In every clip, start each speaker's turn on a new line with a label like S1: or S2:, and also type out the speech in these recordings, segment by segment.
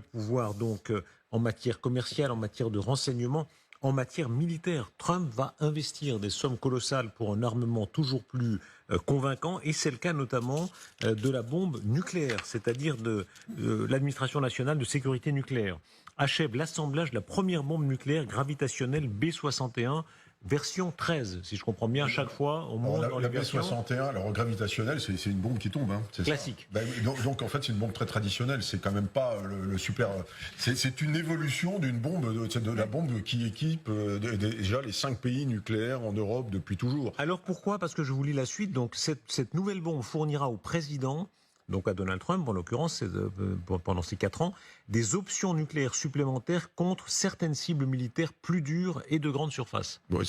S1: le pouvoir donc en matière commerciale, en matière de renseignement, en matière militaire. Trump va investir des sommes colossales pour un armement toujours plus convaincant, et c'est le cas notamment de la bombe nucléaire, c'est-à-dire de l'administration nationale de sécurité nucléaire achève l'assemblage de la première bombe nucléaire gravitationnelle B-61 version 13, si je comprends bien. À chaque fois, on monte dans les versions.
S2: La B-61, alors gravitationnelle, c'est une bombe qui tombe. Hein,
S1: classique.
S2: Donc en fait, c'est une bombe très traditionnelle. C'est quand même pas le super. C'est une évolution d'une bombe, de la bombe qui équipe déjà les 5 pays nucléaires en Europe depuis toujours.
S1: Alors pourquoi ? Parce que je vous lis la suite. Donc cette nouvelle bombe fournira au président, donc à Donald Trump en l'occurrence, pendant ces 4 ans, des options nucléaires supplémentaires contre certaines cibles militaires plus dures et de grande surface.
S2: Bon,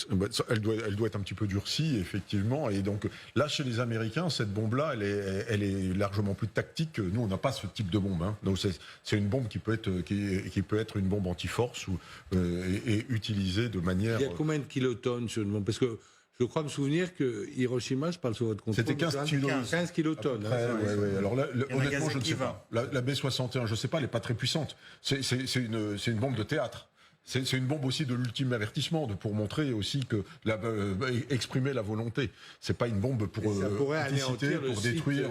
S2: elle doit être un petit peu durcie, effectivement. Et donc là, chez les Américains, cette bombe-là, elle est largement plus tactique. Nous, on n'a pas ce type de bombe. Hein. Donc c'est une bombe qui peut être une bombe anti-force et utilisée de manière.
S3: Il y a combien de kilotonnes sur une bombe ? Parce que je crois me souvenir que Hiroshima, je parle sous votre contrôle,
S2: c'était 15
S3: kilotonnes.
S2: Ouais. Alors là, honnêtement, je ne sais pas. La B-61, je ne sais pas, elle n'est pas très puissante. C'est une bombe de théâtre. C'est une bombe aussi de l'ultime avertissement, pour montrer aussi que exprimer la volonté. C'est pas une bombe pour détruire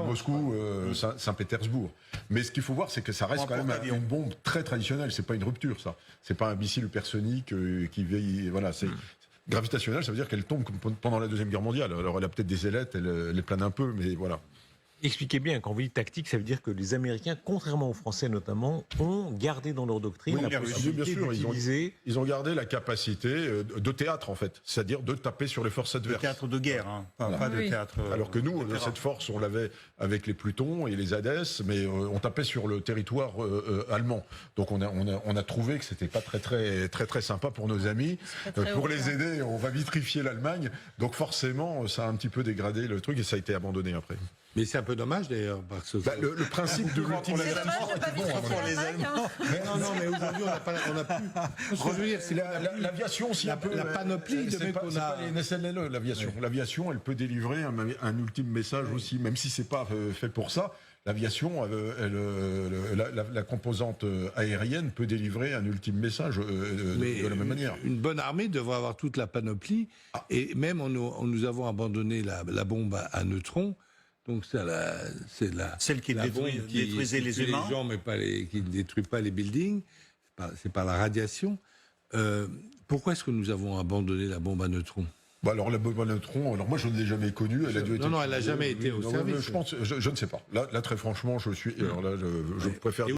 S2: Moscou, Saint-Pétersbourg. Mais ce qu'il faut voir, c'est que ça reste quand même une bombe très traditionnelle. C'est pas une rupture, ça. C'est pas un missile hypersonique qui veille. Voilà, c'est gravitationnelle, ça veut dire qu'elle tombe pendant la Deuxième Guerre mondiale. Alors elle a peut-être des ailettes, elle plane un peu, mais voilà.
S1: Expliquez bien, quand vous dites tactique, ça veut dire que les Américains, contrairement aux Français notamment, ont gardé dans leur doctrine la possibilité d'utiliser...
S2: Ils ont gardé la capacité de théâtre, en fait, c'est-à-dire de taper sur les forces adverses.
S4: De théâtre de guerre, hein, pas de théâtre...
S2: Alors que nous, cette force, on l'avait avec les Plutons et les Hadès, mais on tapait sur le territoire allemand. Donc on a trouvé que c'était pas très sympa pour nos amis. Pour les aider, on va vitrifier l'Allemagne. Donc forcément, ça a un petit peu dégradé le truc et ça a été abandonné après.
S3: Mais c'est un peu dommage d'ailleurs, parce que
S2: le principe de l'ultimatisme
S4: pour les Allemands.
S3: Mais aujourd'hui on n'a plus. Ce que je veux dire, c'est
S2: l'aviation aussi
S3: la panoplie de mecs qu'on a.
S2: Les NSLLE, l'aviation. L'aviation, elle peut délivrer un ultime message aussi, même si c'est pas fait pour ça. L'aviation, la composante aérienne peut délivrer un ultime message de la même manière.
S3: Une bonne armée devrait avoir toute la panoplie, et même en nous avons abandonné la bombe à neutrons. Donc c'est
S4: celle qui détruisait les humains,
S3: les gens, mais qui ne détruit pas les buildings. C'est par la radiation. Pourquoi est-ce que nous avons abandonné la bombe à neutrons ?
S2: Alors la bombe à neutrons, alors moi je ne l'ai jamais connue. Elle a dû être
S3: elle n'a jamais été au service.
S2: Je ne sais pas. Là très franchement, je préfère.